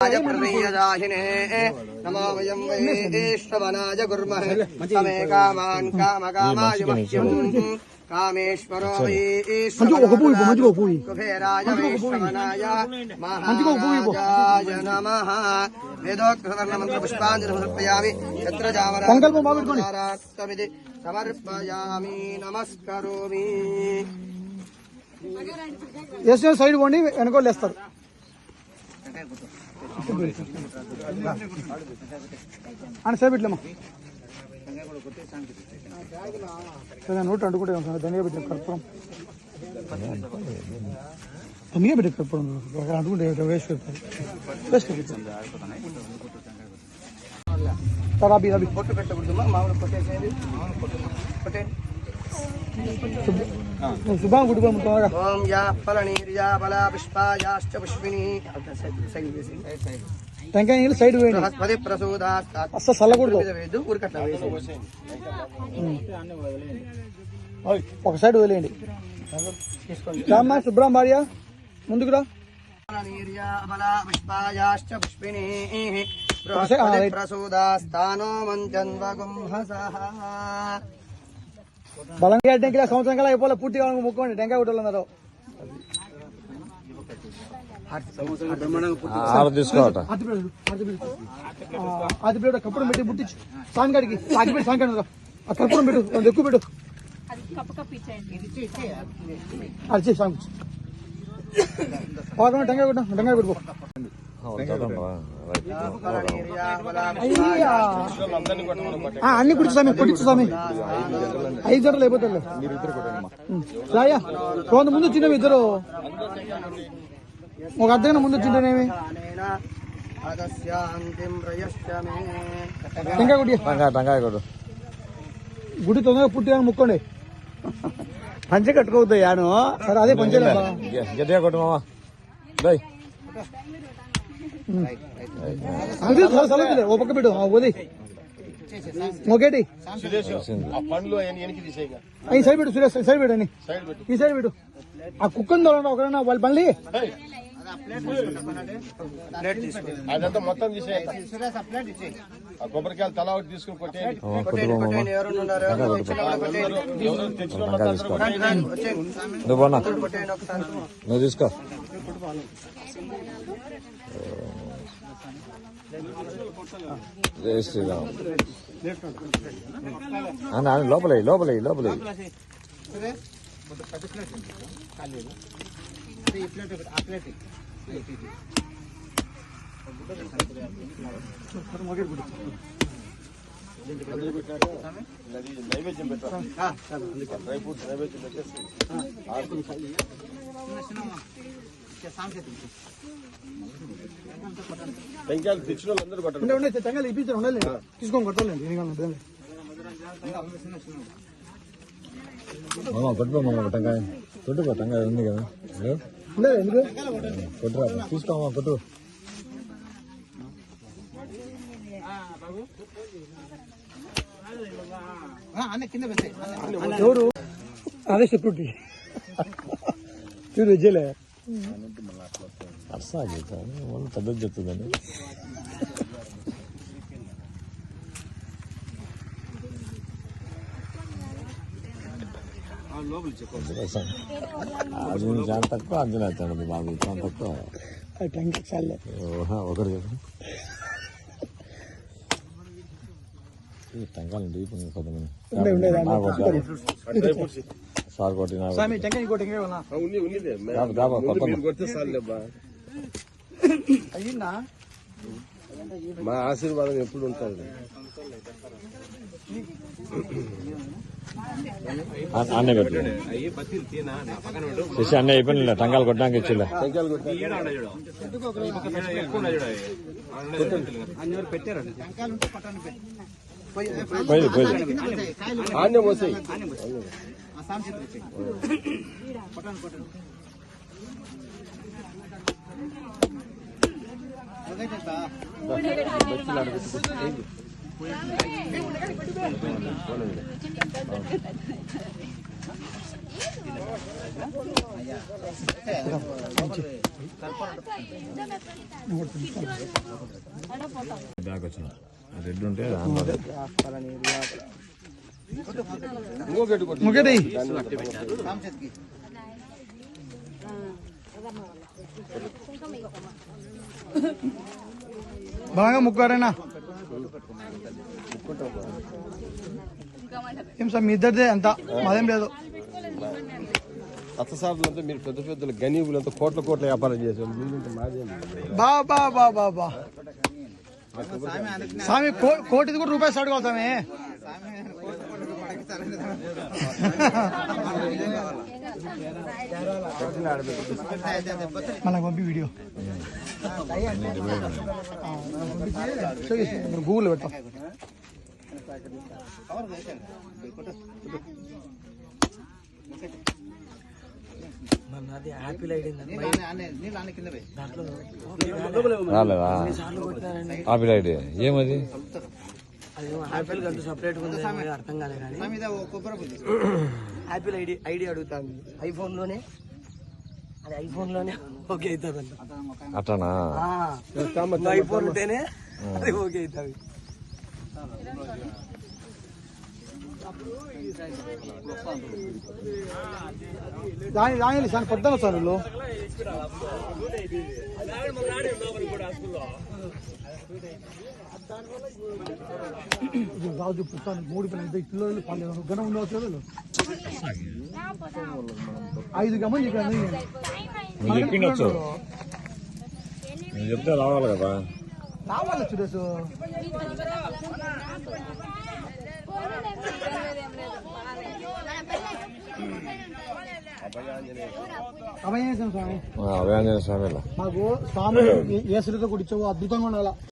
प्रदेयदाहिने नमो वयं वैश्रवणाय कुर्महे समे कामान् कामकामाय मह्यम् कामेश्वरो कुबेराय वैश्रवणाय महाराजाय नमः वेदोक्तवर्णमन्त्रपुष्पाञ्जलिं समर्पयामि छत्रजामराक्तमिति समर्पयामि नमस्करोमि సైడ్ పోండి వెనకోళ్ళు వేస్తారు అని సైడ్ పెట్టలేమా నోట్ అంటుకుంటే ధనియా పెట్టిన కర్పూరం ధనియా పెట్టే కర్పూరం అంటుకుంటే వేస్ట్ వేస్ట్ అభి అభి పొట్టు పెట్టకూడదు మామూలు కొట్టేసేది కొట్టేది శుభం గుడిపోయి ఓం యా ఫలనీర్యా బలా పుష్పాయాశ్చ పుష్పిణీ టెంకాయ నీళ్ళు సైడ్ వేయండి బృహస్పతి ప్రసూదాత్ అస్సలు చల్లకూడదు వేదు ఊరికట్లా వేసి ఒక సైడ్ వదిలేయండి రామ్మా శుభ్రం భార్య ముందుకు రా ఫలనీర్యా బలా పుష్పాయాశ్చ పుష్పిణీ బృహస్పతి ప్రసూదాస్తానో మంచన్వగుంహసః బలంగా టెంకాయ సంవత్సరం కల్లా అయిపోలే పూర్తిగా ముక్కోండి టెంకాయ కొట్టాలన్నారు అది పెట్టు కప్పుడం పెట్టి పుట్టించు సాంగాడికి ఆగిపెట్టి సాంగాడు ఆ కప్పుడం పెట్టు ఎక్కువ పెట్టు అది సాంగ్ టెంకాయ కొట్టు టెంకాయ పెట్టుకో అన్ని కుడిచి స్వామి కొట్టించు స్వామి 5 జడలు అయిపోతాయి రాయా కొంత ముందు వచ్చినవి ఇద్దరు ఒక అర్ధగంట ముందు వచ్చింటేనేమి టెంకాయ కొట్టి టెంకాయ కొట్టు గుడి తొందరగా పుట్టిగా ముక్కోండి పంచె కట్టుకోవద్దు యాను సరే అదే పంచే గట్టిగా కొట్టు మామా ఓ పక్క పెట్టు వది ఒకటి ఈ సైడ్ పెట్టు సురేష్ సైడ్ పెట్టు అని ఈ సైడ్ పెట్టు ఆ కుక్కని తోలండి ఒకరైనా వాళ్ళ పని అదంతా మొత్తం కొబ్బరికాయలు తలా ఒకటి తీసుకుని కొట్టేయండి నువ్వు తీసుకో జై శ్రీరామ్ లోపల లోపల లోపల నైవేద్యం పెట్టాలి డ్రై ఫ్రూట్స్ నైవేద్యం పెట్టేసి టెంకాయలు తెచ్చిన వాళ్ళందరూ కొట్టండి టెంకాయలు ఇప్పించారు ఉండాలి తీసుకొని కొట్టాలండి కొట్టుకో టెంకాయ కొట్టుకో టెంకాయ ఉంది కదా ఎందుకు కొట్టురా తీసుకోమా కొట్టు ఎవరు అదే సెక్యూరిటీ చూడు విజయలే అర్సా పెద్దది చెప్తుందని అర్జున్ చాలా తక్కువ అర్జున్ అవుతాడు బాబు చాలా తక్కువ ఒకరు చెప్పు టెంకాయలు డీప్ కొంతమంది సార్ కొట్టిన మా ఆశీర్వాదం ఎప్పుడు ఉంటుంది అన్నీ పెట్టు శశి అన్నీ అయిపోయినా టంకాలు కొట్టడానికి ఇచ్చిలే పోయి పోయి ఆన్నే పోసాయి బ్యాగ్ వచ్చిన రెడ్ ఉంటే ముఖ్యటి బాగా ముక్కారేనా ఏం సార్ మీ ఇద్దరిదే అంతా మాదేం లేదు. అత్తసార్లంతా మీరు పెద్ద పెద్దల గనీవులంతా కోట్ల కోట్ల వ్యాపారం చేసాం. మీరంతా మాదేం బా బా బా బా బా స్వామి కోటిది కూడా రూపాయలు స్టార్ట్ కావాలి స్వామి. మనకు పంపి వీడియో గూగుల్ పెట్టాం. రాలేదా ఆపిల్ ఐడి ఏమది యాపిల్ కంటూ సపరేట్ ఉంది అర్థం కాలేదు కానీ యాపిల్ ఐడి అడుగుతాను. ఐఫోన్ లోనే ఓకే అవుతుంది. అట్లనా ఐఫోన్ ఉంటేనే అది ఓకే అవుతుంది. దాని సార్ పొద్దున సార్ వీళ్ళు రాజు పుట్టాను 3 పిల్లలు పల్లెలు గణ ఉండవచ్చు. 5 గమని చెప్పాను. నువ్వు చెప్పిండొచ్చు, నువ్వు చెప్తే రావాలి కదా. రావాలి సురేష్. అభయాంజనేయ స్వామి అభయాంజనేయ స్వామిలో మాకు స్వామి ఏ శ్రీతో కూడా ఇచ్చావు, అద్భుతంగా ఉండాలా.